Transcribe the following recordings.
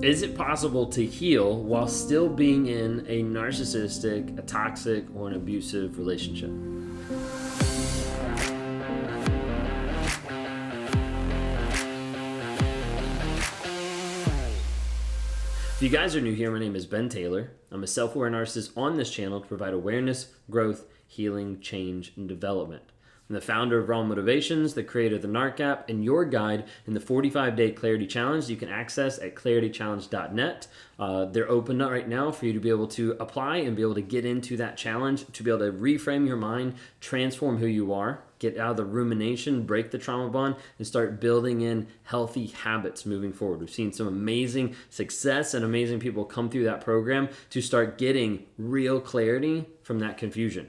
Is it possible to heal while still being in a narcissistic, a toxic, or an abusive relationship? If you guys are new here, my name is Ben Taylor. I'm a self-aware narcissist on this channel to provide awareness, growth, healing, change, and development. I'm the founder of Raw Motivations, the creator of the NARC app, and your guide in the 45-day Clarity Challenge you can access at claritychallenge.net. They're open right now for you to be able to apply and be able to get into that challenge, to be able to reframe your mind, transform who you are, get out of the rumination, break the trauma bond, and start building in healthy habits moving forward. We've seen some amazing success and amazing people come through that program to start getting real clarity from that confusion.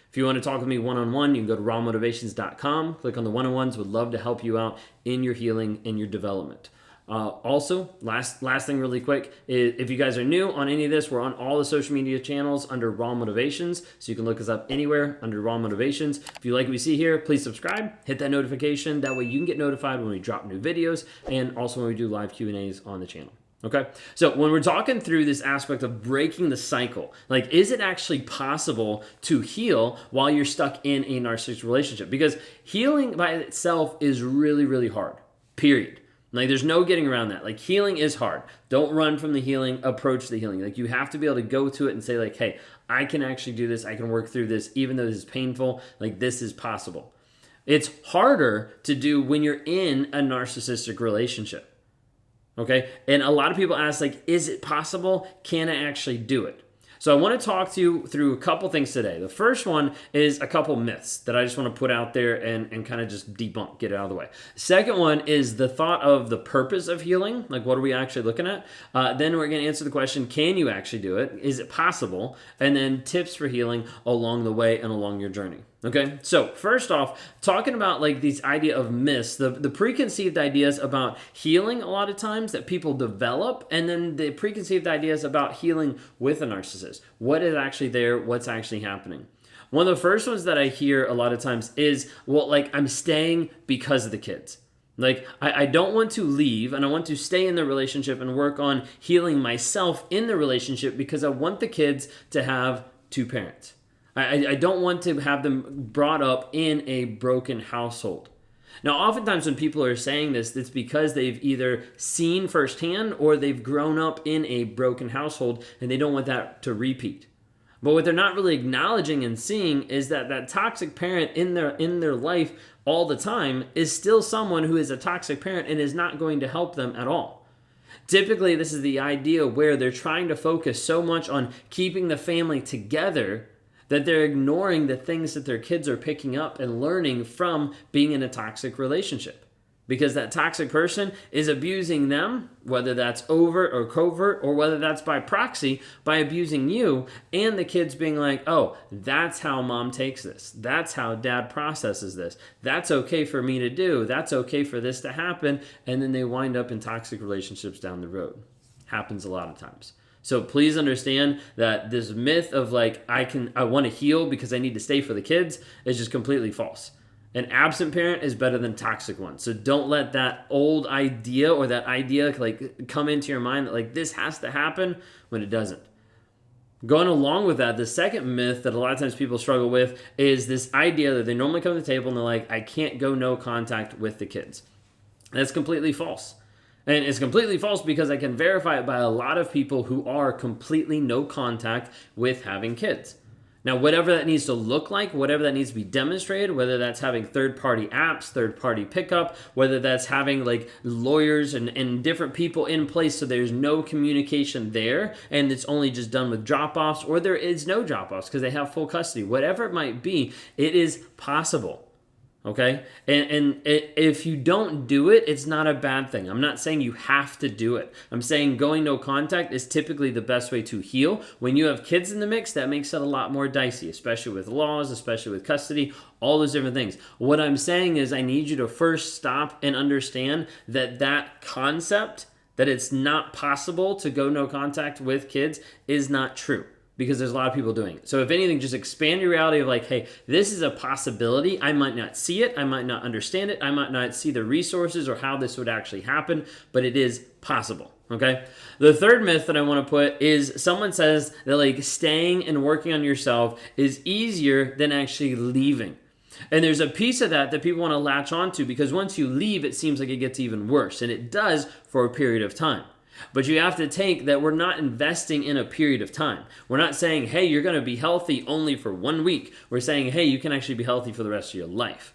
If you want to talk with me one-on-one, you can go to rawmotivations.com, click on the one-on-ones. Would love to help you out in your healing and your development. Also, last thing really quick, is if you guys are new on any of this, we're on all the social media channels under Raw Motivations, so you can look us up anywhere under Raw Motivations. If you like what you see here, please subscribe, hit that notification. That way you can get notified when we drop new videos and also when we do live Q&As on the channel. Okay, so when we're talking through this aspect of breaking the cycle, like, is it actually possible to heal while you're stuck in a narcissistic relationship? Because healing by itself is really, really hard, period. Like, there's no getting around that. Like, healing is hard. Don't run from the healing, approach the healing. Like, you have to be able to go to it and say, like, hey, I can actually do this. I can work through this, even though this is painful. Like, this is possible. It's harder to do when you're in a narcissistic relationship. Okay, and a lot of people ask, like, is it possible? Can I actually do it? So I want to talk to you through a couple things today. The first one is a couple myths that I just want to put out there and kind of just debunk, get it out of the way. Second one is the thought of the purpose of healing, like, what are we actually looking at? Then we're going to answer the question, can you actually do it? Is it possible? And then tips for healing along the way and along your journey. Okay, so first off, talking about, like, these idea of myths, the preconceived ideas about healing a lot of times that people develop, and then the preconceived ideas about healing with a narcissist. What is actually there? What's actually happening? One of the first ones that I hear a lot of times is, well, like, I'm staying because of the kids. Like, I don't want to leave, and I want to stay in the relationship and work on healing myself in the relationship because I want the kids to have two parents. I don't want to have them brought up in a broken household. Now, oftentimes when people are saying this, it's because they've either seen firsthand or they've grown up in a broken household and they don't want that to repeat. But what they're not really acknowledging and seeing is that that toxic parent in their life all the time is still someone who is a toxic parent and is not going to help them at all. Typically, this is the idea where they're trying to focus so much on keeping the family together that they're ignoring the things that their kids are picking up and learning from being in a toxic relationship. Because that toxic person is abusing them, whether that's overt or covert, or whether that's by proxy, by abusing you, and the kids being like, oh, that's how mom takes this. That's how dad processes this. That's okay for me to do. That's okay for this to happen. And then they wind up in toxic relationships down the road. Happens a lot of times. So please understand that this myth of, like, I want to heal because I need to stay for the kids is just completely false. An absent parent is better than a toxic one. So don't let that old idea or that idea, like, come into your mind that, like, this has to happen when it doesn't. Going along with that, the second myth that a lot of times people struggle with is this idea that they normally come to the table and they're like, I can't go no contact with the kids. That's completely false. And it's completely false because I can verify it by a lot of people who are completely no contact with having kids. Now, whatever that needs to look like, whatever that needs to be demonstrated, whether that's having third-party apps, third-party pickup, whether that's having, like, lawyers and different people in place so there's no communication there and it's only just done with drop-offs, or there is no drop-offs because they have full custody. Whatever it might be, it is possible. Okay? And if you don't do it, it's not a bad thing. I'm not saying you have to do it. I'm saying going no contact is typically the best way to heal. When you have kids in the mix, that makes it a lot more dicey, especially with laws, especially with custody, all those different things. What I'm saying is I need you to first stop and understand that concept, that it's not possible to go no contact with kids, is not true. Because there's a lot of people doing it. So if anything, just expand your reality of, like, hey, this is a possibility. I might not see it. I might not understand it. I might not see the resources or how this would actually happen, but it is possible. Okay. The third myth that I want to put is someone says that like staying and working on yourself is easier than actually leaving. And there's a piece of that people want to latch onto because once you leave, it seems like it gets even worse. And it does for a period of time. But you have to take that we're not investing in a period of time. We're not saying, hey, you're going to be healthy only for 1 week. We're saying, hey, you can actually be healthy for the rest of your life.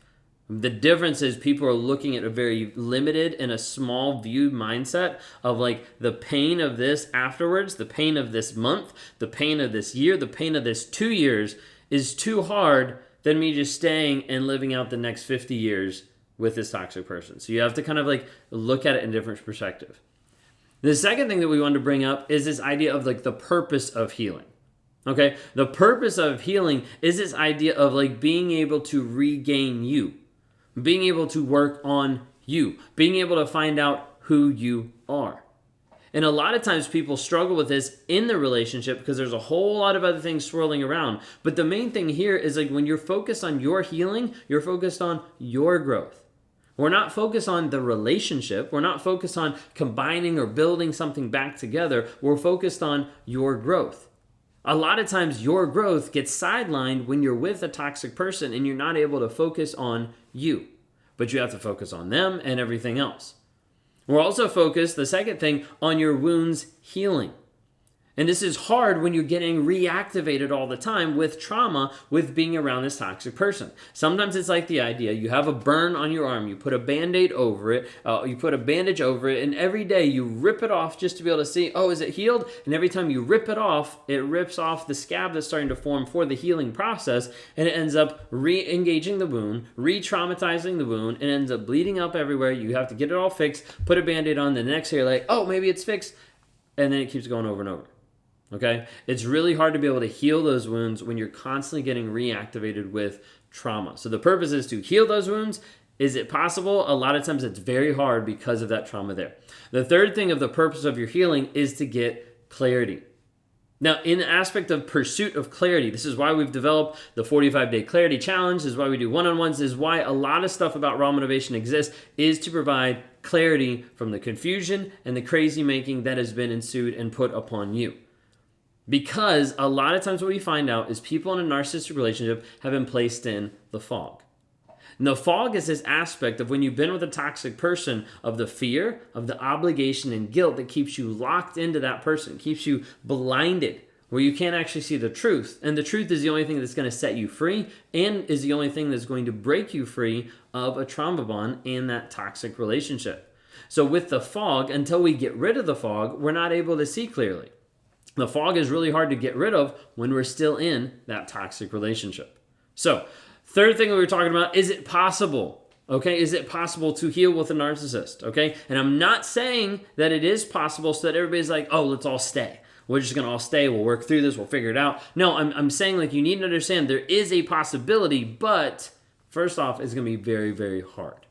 The difference is people are looking at a very limited and a small view mindset of like the pain of this afterwards, the pain of this month, the pain of this year, the pain of this 2 years is too hard than me just staying and living out the next 50 years with this toxic person. So you have to kind of like look at it in a different perspective. The second thing that we wanted to bring up is this idea of like the purpose of healing. Okay? The purpose of healing is this idea of like being able to regain you. Being able to work on you, being able to find out who you are. And a lot of times people struggle with this in the relationship because there's a whole lot of other things swirling around. But the main thing here is like when you're focused on your healing, you're focused on your growth. We're not focused on the relationship. We're not focused on combining or building something back together. We're focused on your growth. A lot of times your growth gets sidelined when you're with a toxic person and you're not able to focus on you. But you have to focus on them and everything else. We're also focused, the second thing, on your wounds healing. And this is hard when you're getting reactivated all the time with trauma with being around this toxic person. Sometimes it's like the idea, you have a burn on your arm, you put a Band-Aid over it, you put a bandage over it, and every day you rip it off just to be able to see, oh, is it healed? And every time you rip it off, it rips off the scab that's starting to form for the healing process, and it ends up re-engaging the wound, re-traumatizing the wound, and ends up bleeding up everywhere. You have to get it all fixed, put a Band-Aid on, the next day you're like, oh, maybe it's fixed, and then it keeps going over and over. Okay? It's really hard to be able to heal those wounds when you're constantly getting reactivated with trauma. So the purpose is to heal those wounds. Is it possible? A lot of times it's very hard because of that trauma there. The third thing of the purpose of your healing is to get clarity. Now, in the aspect of pursuit of clarity, this is why we've developed the 45-day clarity challenge. This is why we do one-on-ones. This is why a lot of stuff about raw motivation exists, is to provide clarity from the confusion and the crazy making that has been ensued and put upon you. Because a lot of times what we find out is people in a narcissistic relationship have been placed in the fog. And the fog is this aspect of when you've been with a toxic person of the fear, of the obligation and guilt that keeps you locked into that person, keeps you blinded, where you can't actually see the truth. And the truth is the only thing that's going to set you free and is the only thing that's going to break you free of a trauma bond in that toxic relationship. So with the fog, until we get rid of the fog, we're not able to see clearly. The fog is really hard to get rid of when we're still in that toxic relationship. So, third thing we were talking about, is it possible? Okay, is it possible to heal with a narcissist? Okay, and I'm not saying that it is possible so that everybody's like, oh, let's all stay. We're just going to all stay. We'll work through this. We'll figure it out. No, I'm saying like you need to understand there is a possibility, but first off, it's going to be very, very hard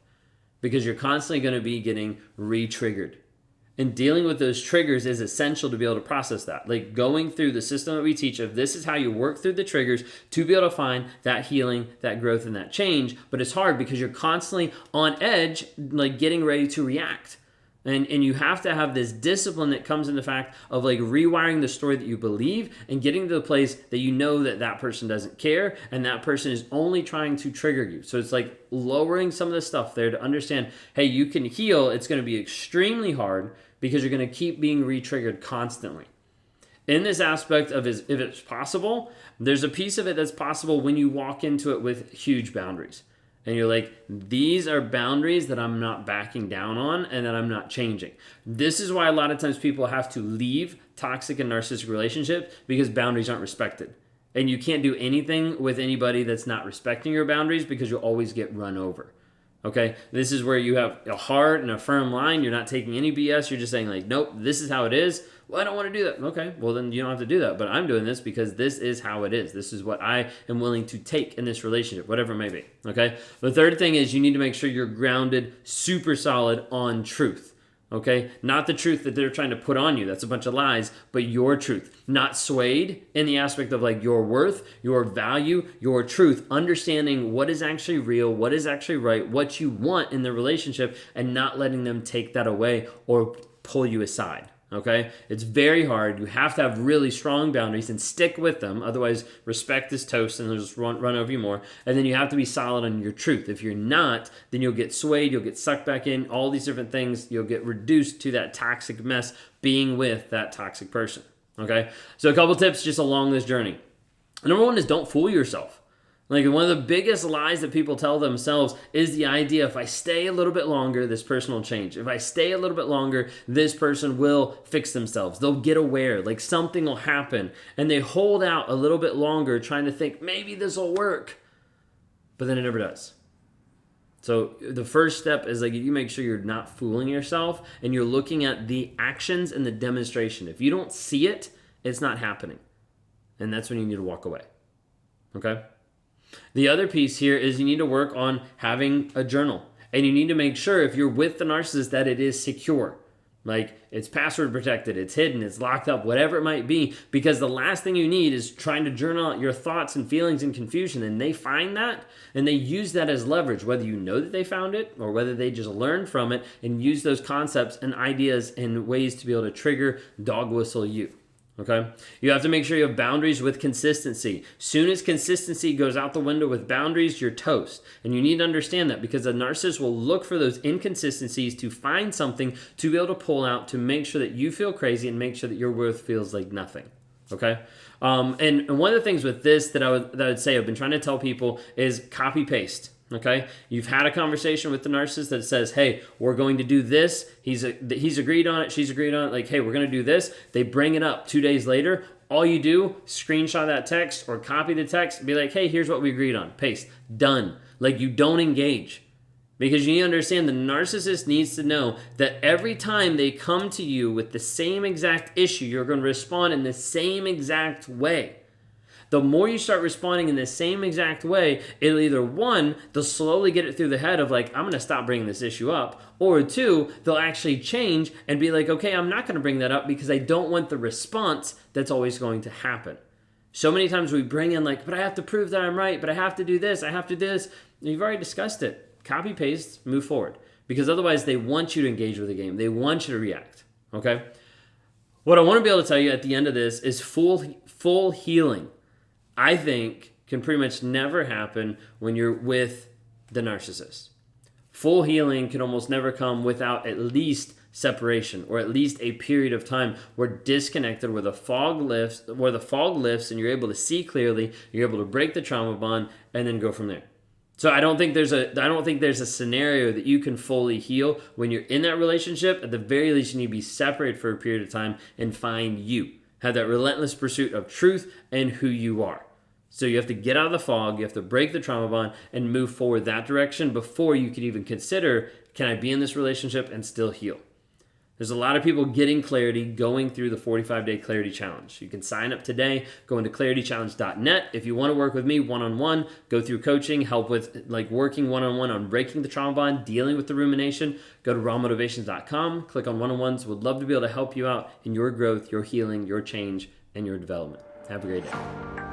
because you're constantly going to be getting re-triggered. And dealing with those triggers is essential to be able to process that. Like going through the system that we teach of this is how you work through the triggers to be able to find that healing, that growth, and that change. But it's hard because you're constantly on edge, like getting ready to react. And you have to have this discipline that comes in the fact of like rewiring the story that you believe and getting to the place that you know that that person doesn't care and that person is only trying to trigger you. So it's like lowering some of the stuff there to understand, hey, you can heal. It's going to be extremely hard because you're going to keep being re-triggered constantly. In this aspect of if it's possible, there's a piece of it that's possible when you walk into it with huge boundaries. And you're like, these are boundaries that I'm not backing down on and that I'm not changing. This is why a lot of times people have to leave toxic and narcissistic relationships because boundaries aren't respected. And you can't do anything with anybody that's not respecting your boundaries because you'll always get run over. Okay, this is where you have a hard and a firm line. You're not taking any BS. You're just saying like, nope, this is how it is. Well, I don't want to do that. Okay, well then you don't have to do that. But I'm doing this because this is how it is. This is what I am willing to take in this relationship, whatever it may be. Okay, the third thing is you need to make sure you're grounded super solid on truth. Okay, not the truth that they're trying to put on you. That's a bunch of lies, but your truth. Not swayed in the aspect of like your worth, your value, your truth. Understanding what is actually real, what is actually right, what you want in the relationship, and not letting them take that away or pull you aside. Okay? It's very hard. You have to have really strong boundaries and stick with them. Otherwise, respect is toast and they'll just run over you more. And then you have to be solid on your truth. If you're not, then you'll get swayed, you'll get sucked back in, all these different things. You'll get reduced to that toxic mess being with that toxic person. Okay? So a couple tips just along this journey. Number one is don't fool yourself. Like, one of the biggest lies that people tell themselves is the idea, if I stay a little bit longer, this person will change. If I stay a little bit longer, this person will fix themselves. They'll get aware, like something will happen. And they hold out a little bit longer trying to think, maybe this will work. But then it never does. So the first step is, like, you make sure you're not fooling yourself and you're looking at the actions and the demonstration. If you don't see it, it's not happening. And that's when you need to walk away. Okay? The other piece here is you need to work on having a journal. And you need to make sure, if you're with the narcissist, that it is secure. Like, it's password protected, it's hidden, it's locked up, whatever it might be. Because the last thing you need is trying to journal out your thoughts and feelings and confusion. And they find that, and they use that as leverage, whether you know that they found it or whether they just learned from it and use those concepts and ideas and ways to be able to trigger, dog whistle you. Okay? You have to make sure you have boundaries with consistency. Soon as consistency goes out the window with boundaries, you're toast. And you need to understand that, because a narcissist will look for those inconsistencies to find something to be able to pull out to make sure that you feel crazy and make sure that your worth feels like nothing. Okay? And one of the things with this that I would say I've been trying to tell people is copy paste. Okay, you've had a conversation with the narcissist that says, hey, we're going to do this. He's agreed on it. She's agreed on it. Like, hey, we're going to do this. They bring it up 2 days later. All you do, screenshot that text or copy the text. Be like, hey, here's what we agreed on. Paste. Done. Like, you don't engage. Because you need to understand, the narcissist needs to know that every time they come to you with the same exact issue, you're going to respond in the same exact way. The more you start responding in the same exact way, it'll either, one, they'll slowly get it through the head of, like, I'm going to stop bringing this issue up. Or two, they'll actually change and be like, okay, I'm not going to bring that up because I don't want the response that's always going to happen. So many times we bring in, like, but I have to prove that I'm right, but I have to do this, I have to do this. You've already discussed it. Copy, paste, move forward. Because otherwise they want you to engage with the game. They want you to react. Okay? What I want to be able to tell you at the end of this is full healing, I think, can pretty much never happen when you're with the narcissist. Full healing can almost never come without at least separation, or at least a period of time where disconnected, where the fog lifts and you're able to see clearly, you're able to break the trauma bond and then go from there. So I don't think there's a scenario that you can fully heal when you're in that relationship. At the very least, you need to be separated for a period of time and find you. Have that relentless pursuit of truth and who you are. So you have to get out of the fog, you have to break the trauma bond and move forward that direction before you can even consider, can I be in this relationship and still heal? There's a lot of people getting clarity, going through the 45-day clarity challenge. You can sign up today, go into claritychallenge.net. If you want to work with me one-on-one, go through coaching, help with like working one-on-one on breaking the trauma bond, dealing with the rumination, go to rawmotivations.com, click on one-on-ones. Would love to be able to help you out in your growth, your healing, your change, and your development. Have a great day.